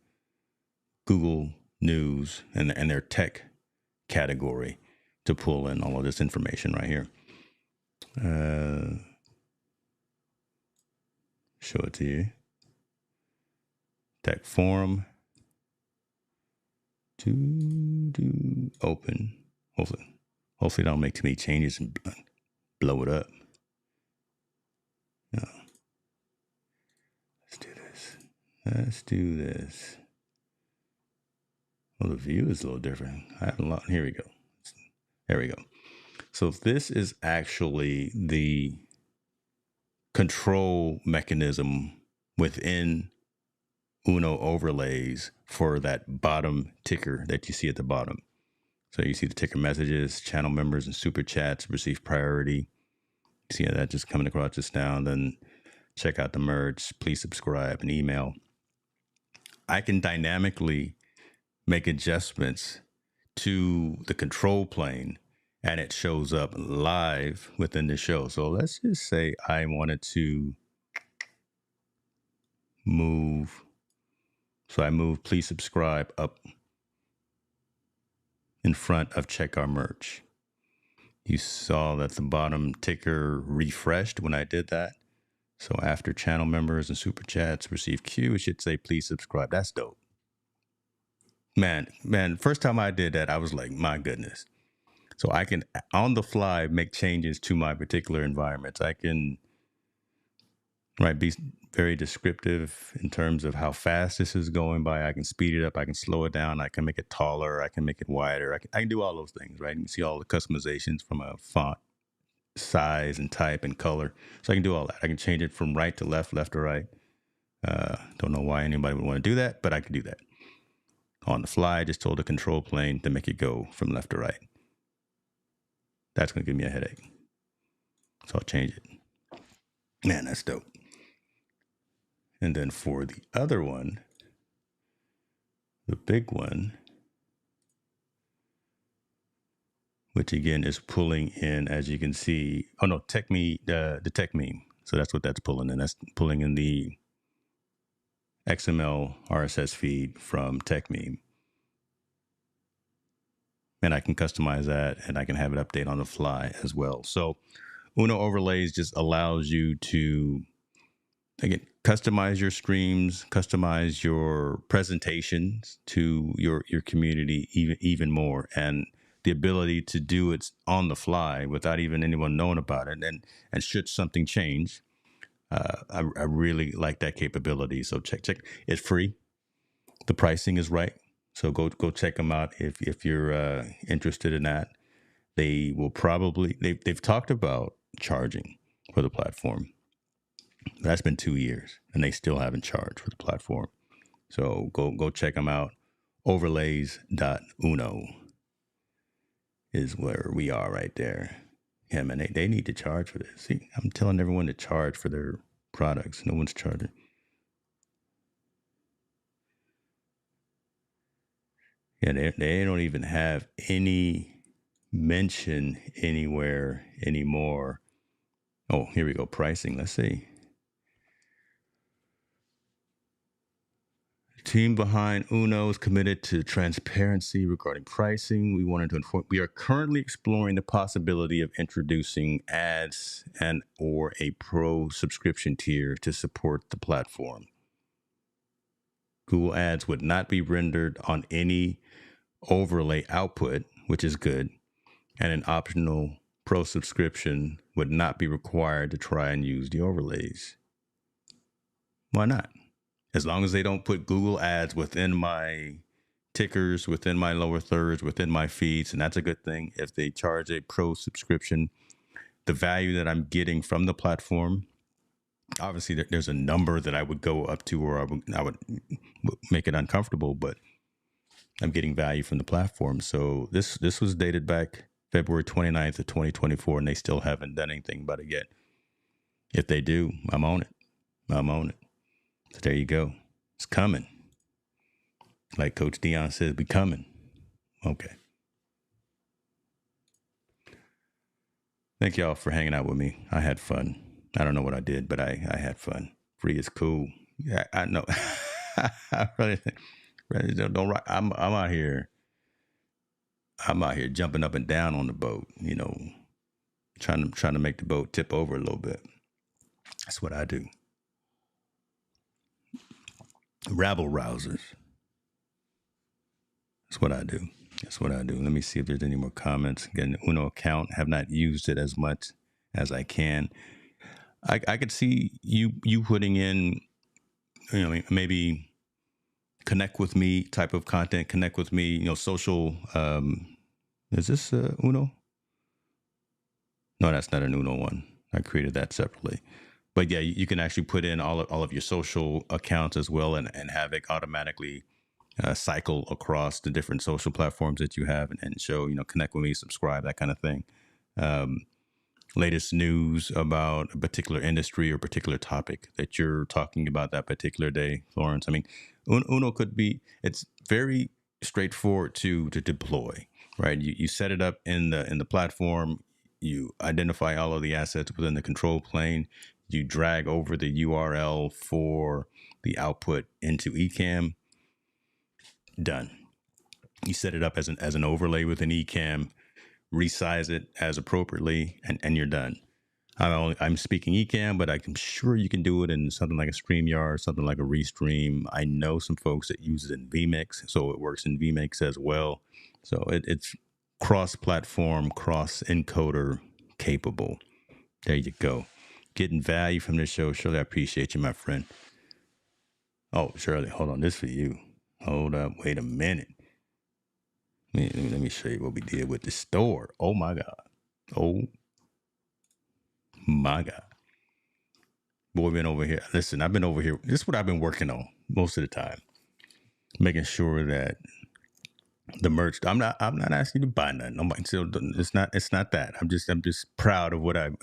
Google News and their tech category to pull in all of this information right here. Show it to you. Tech forum. To open. Hopefully don't make too many changes and blow it up. No. Let's do this. Well, the view is a little different. I have a lot. Here we go. There we go. So this is actually the control mechanism within Uno overlays for that bottom ticker that you see at the bottom. So you see the ticker messages, channel members, and super chats receive priority. You see that just coming across just now. Then check out the merge. Please subscribe and email. I can dynamically make adjustments to the control plane, and it shows up live within the show. So let's just say I wanted to move. So I move please subscribe up in front of check our merch. You saw that the bottom ticker refreshed when I did that. So after channel members and super chats receive Q, it should say please subscribe. That's dope. Man, first time I did that, I was like, my goodness. So I can, on the fly, make changes to my particular environments. I can, be very descriptive in terms of how fast this is going by. I can speed it up. I can slow it down. I can make it taller. I can make it wider. I can do all those things, right? You can see all the customizations from a font size and type and color. So I can do all that. I can change it from right to left, left to right. Don't know why anybody would want to do that, but I could do that. On the fly, I just told the control plane to make it go from left to right. That's going to give me a headache. So I'll change it. Man, that's dope. And then for the other one, the big one, which again is pulling in, as you can see, the tech meme. So that's what that's pulling in. That's pulling in the XML RSS feed from tech meme. And I can customize that and I can have it update on the fly as well. So Uno overlays just allows you to, again, customize your streams, customize your presentations to your community even more, and the ability to do it on the fly without even anyone knowing about it. And should something change, I really like that capability. So check. It's free. The pricing is right. So go check them out if you're interested in that. They will probably they've talked about charging for the platform. That's been 2 years, and they still haven't charged for the platform. So go check them out. Overlays.uno is where we are right there. Yeah, man, they need to charge for this. See, I'm telling everyone to charge for their products. No one's charging. Yeah, they don't even have any mention anywhere anymore. Oh, here we go. Pricing. Let's see. The team behind Uno is committed to transparency regarding pricing. We wanted to inform. We are currently exploring the possibility of introducing ads and or a pro subscription tier to support the platform. Google Ads would not be rendered on any overlay output, which is good, and an optional pro subscription would not be required to try and use the overlays. Why not? As long as they don't put Google Ads within my tickers, within my lower thirds, within my feeds, and that's a good thing. If they charge a pro subscription, the value that I'm getting from the platform. Obviously, there's a number that I would go up to, or I would make it uncomfortable, but I'm getting value from the platform. So this was dated back February 29th of 2024, and they still haven't done anything about it yet. If they do, I'm on it. I'm on it. So there you go. It's coming. Like Coach Dion says, we coming. Okay. Thank y'all for hanging out with me. I had fun. I don't know what I did, but I had fun. Free is cool. Yeah, I know. I really don't. I'm out here. I'm out here jumping up and down on the boat. You know, trying to make the boat tip over a little bit. That's what I do. Rabble rousers. That's what I do. That's what I do. Let me see if there's any more comments. Again, Uno account. Have not used it as much as I can. I could see you putting in, you know, maybe connect with me type of content. Connect with me, you know, social. Is this Uno? No, that's not an Uno one. I created that separately. But yeah, you can actually put in all of your social accounts as well, and have it automatically cycle across the different social platforms that you have, and show, you know, connect with me, subscribe, that kind of thing. Latest news about a particular industry or particular topic that you're talking about that particular day, Florence. I mean, Uno could be, it's very straightforward to deploy, right? You set it up in the platform, you identify all of the assets within the control plane, you drag over the URL for the output into Ecamm, done. You set it up as an overlay with an Ecamm, resize it as appropriately, and you're done. I'm speaking Ecamm, but I'm sure you can do it in something like a StreamYard, something like a Restream. I know some folks that use it in vMix, so it works in vMix as well. So it's cross-platform, cross-encoder capable. There you go. Getting value from this show. Shirley, I appreciate you, my friend. Oh, Shirley, hold on. This for you. Hold up. Wait a minute. Let me show you what we did with the store. Oh, my God. Oh, my God. Boy, been over here. Listen, I've been over here. This is what I've been working on most of the time. Making sure that the merch, I'm not asking you to buy nothing. So it's not that. I'm just proud of what I've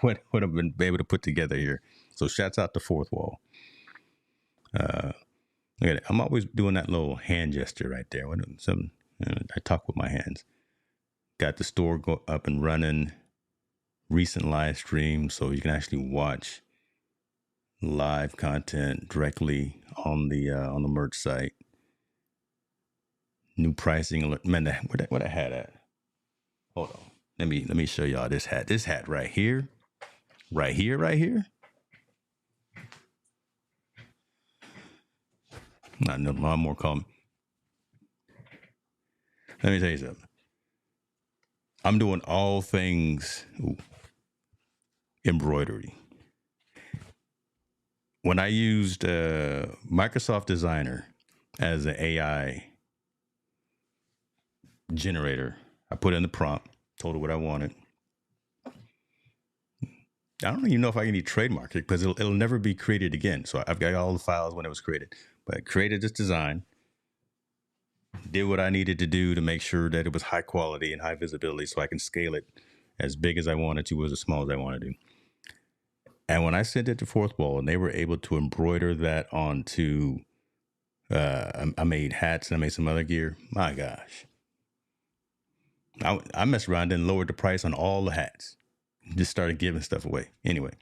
what I've been able to put together here. So shouts out to Fourth Wall. Look at it. I'm always doing that little hand gesture right there. I talk with my hands. Got the store go up and running. Recent live stream, so you can actually watch live content directly on the merch site. New pricing alert. Man, what I had at? Hold on. Let me show y'all this hat. This hat right here. Right here. Not no more call me. Let me tell you something. I'm doing all things embroidery. When I used Microsoft Designer as an AI generator, I put in the prompt, told it what I wanted. I don't even know if I can even trademark it because it'll never be created again. So I've got all the files when it was created. But I created this design, did what I needed to do to make sure that it was high quality and high visibility so I can scale it as big as I wanted to, as small as I wanted to. And when I sent it to Fourth Wall and they were able to embroider that onto, I made hats and I made some other gear. My gosh. I messed around and lowered the price on all the hats. Just started giving stuff away. Anyway.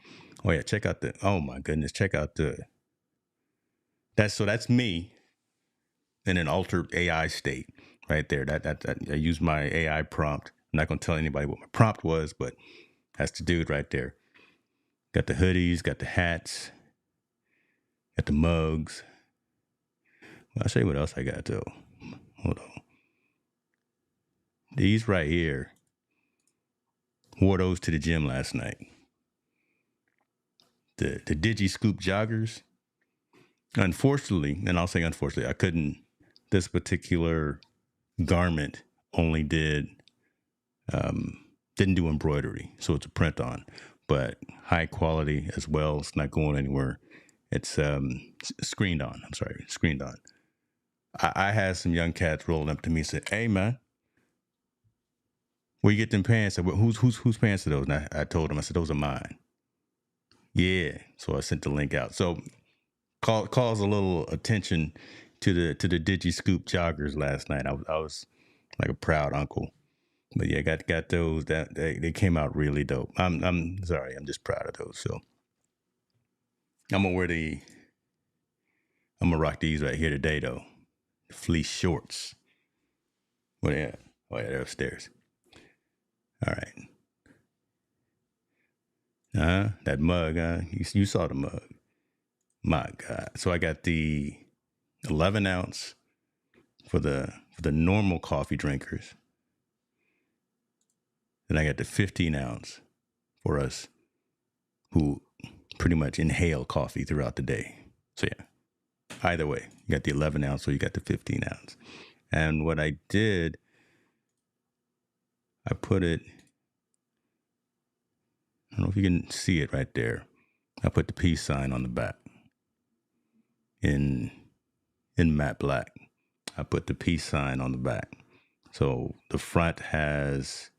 Oh yeah, check out oh my goodness. Check out that's me in an altered AI state right there. That I used my AI prompt. I'm not going to tell anybody what my prompt was, but that's the dude right there. Got the hoodies, got the hats, got the mugs. Well, I'll show you what else I got though. Hold on. These right here. Wore those to the gym last night. The Digi Scoop joggers. Unfortunately, and I'll say unfortunately, I couldn't. This particular garment only did Didn't do embroidery, so it's a print on, but high quality as well. It's not going anywhere. It's screened on. I'm sorry, screened on. I had some young cats rolling up to me and said, "Hey man, where you get them pants?" I said, well, whose pants are those? And I told them, I said, those are mine. Yeah. So I sent the link out. So calls a little attention to the Digi Scoop joggers last night. I was like a proud uncle. But yeah, got those. That they came out really dope. I'm sorry, I'm just proud of those. So I'm gonna wear I'm gonna rock these right here today though. Fleece shorts. What yeah? Oh yeah, they're upstairs. All right. That mug, you saw the mug. My God. So I got the 11 ounce for the normal coffee drinkers. Then I got the 15 ounce for us who pretty much inhale coffee throughout the day. So yeah, either way, you got the 11 ounce or you got the 15 ounce. And what I did, I put it, I don't know if you can see it right there. I put the peace sign on the back in matte black. I put the peace sign on the back. So the front has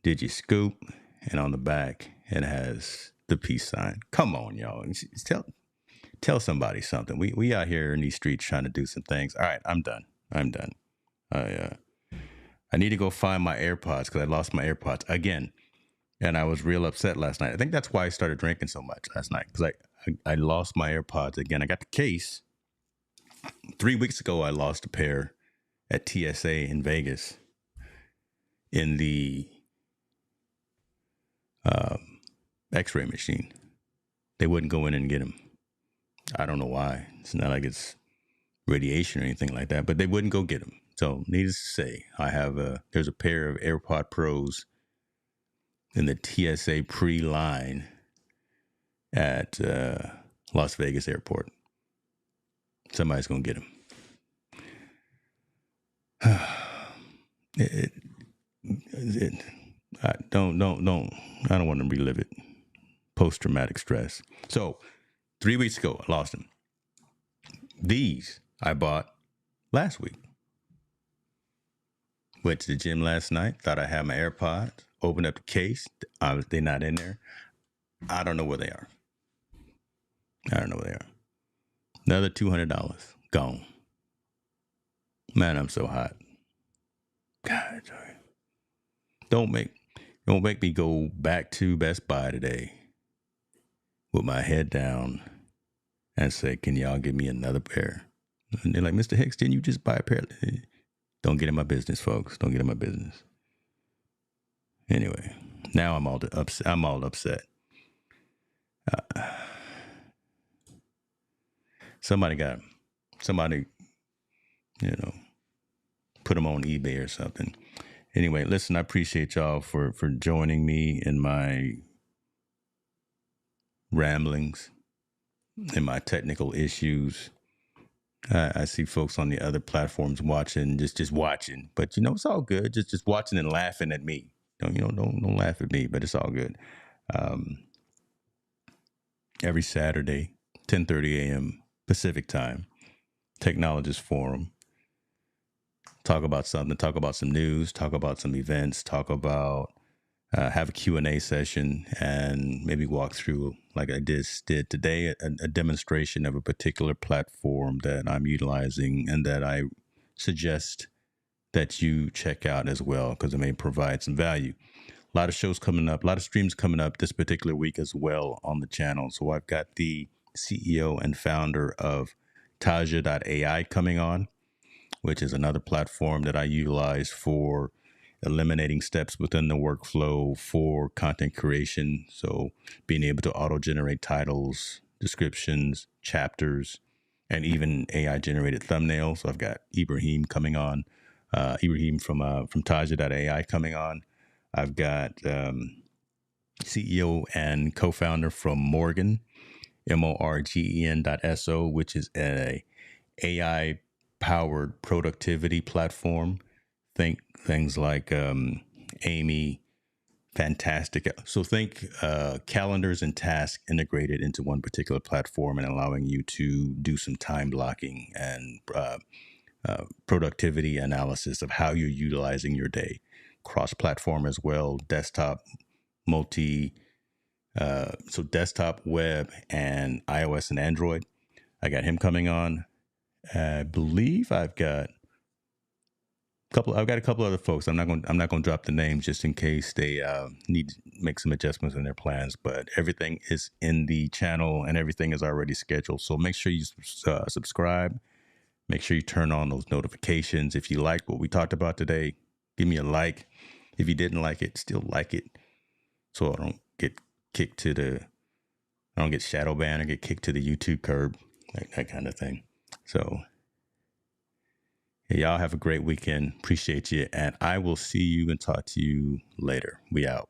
Digi Scoop, and on the back it has the peace sign. Come on, y'all. Tell somebody something. We out here in these streets trying to do some things. All right, I'm done. I need to go find my AirPods because I lost my AirPods again. And I was real upset last night. I think that's why I started drinking so much last night because I lost my AirPods again. I got the case. 3 weeks ago, I lost a pair at TSA in Vegas in the X-ray machine. They wouldn't go in and get them. I don't know why. It's not like it's radiation or anything like that, but they wouldn't go get them. So needless to say, there's a pair of AirPod Pros in the TSA pre-line at Las Vegas airport. Somebody's going to get them. I don't want to relive it. Post-traumatic stress. So 3 weeks ago, I lost them. These I bought last week. Went to the gym last night. Thought I had my AirPods. Opened up the case. They're not in there. I don't know where they are. Another $200 gone. Man, I'm so hot. God, sorry. Don't make me go back to Best Buy today with my head down and say, "Can y'all give me another pair?" And they're like, "Mr. Hicks, didn't you just buy a pair?" Don't get in my business, folks. Don't get in my business. Anyway, now I'm all upset. Somebody, put them on eBay or something. Anyway, listen, I appreciate y'all for joining me in my ramblings and my technical issues. I see folks on the other platforms watching, just watching, but it's all good. Just watching and laughing at me. Don't laugh at me, but it's all good. Every Saturday, 10:30 a.m. Pacific time, Technologist Forum. Talk about something, talk about some news, talk about some events, talk about, have a Q&A session, and maybe walk through, like I did today, a demonstration of a particular platform that I'm utilizing and that I suggest that you check out as well because it may provide some value. A lot of shows coming up, a lot of streams coming up this particular week as well on the channel. So I've got the CEO and founder of Taja.ai coming on, which is another platform that I utilize for eliminating steps within the workflow for content creation. So being able to auto-generate titles, descriptions, chapters, and even AI-generated thumbnails. So I've got Ibrahim coming on, Ibrahim from Taja.ai coming on. I've got CEO and co-founder from Morgan, MORGEN.SO, which is a AI-powered productivity platform. Think things like Amy, Fantastic. So think calendars and tasks integrated into one particular platform and allowing you to do some time blocking and productivity analysis of how you're utilizing your day. Cross platform as well, desktop, multi, so desktop, web, and iOS and Android. I got him coming on. I believe I've got a couple other folks. I'm not going to drop the names just in case they need to make some adjustments in their plans. But everything is in the channel and everything is already scheduled. So make sure you subscribe. Make sure you turn on those notifications. If you liked what we talked about today, give me a like. If you didn't like it, still like it, so I don't get kicked to the I don't get shadow banned or get kicked to the YouTube curb, like that kind of thing. So y'all have a great weekend. Appreciate you. And I will see you and talk to you later. We out.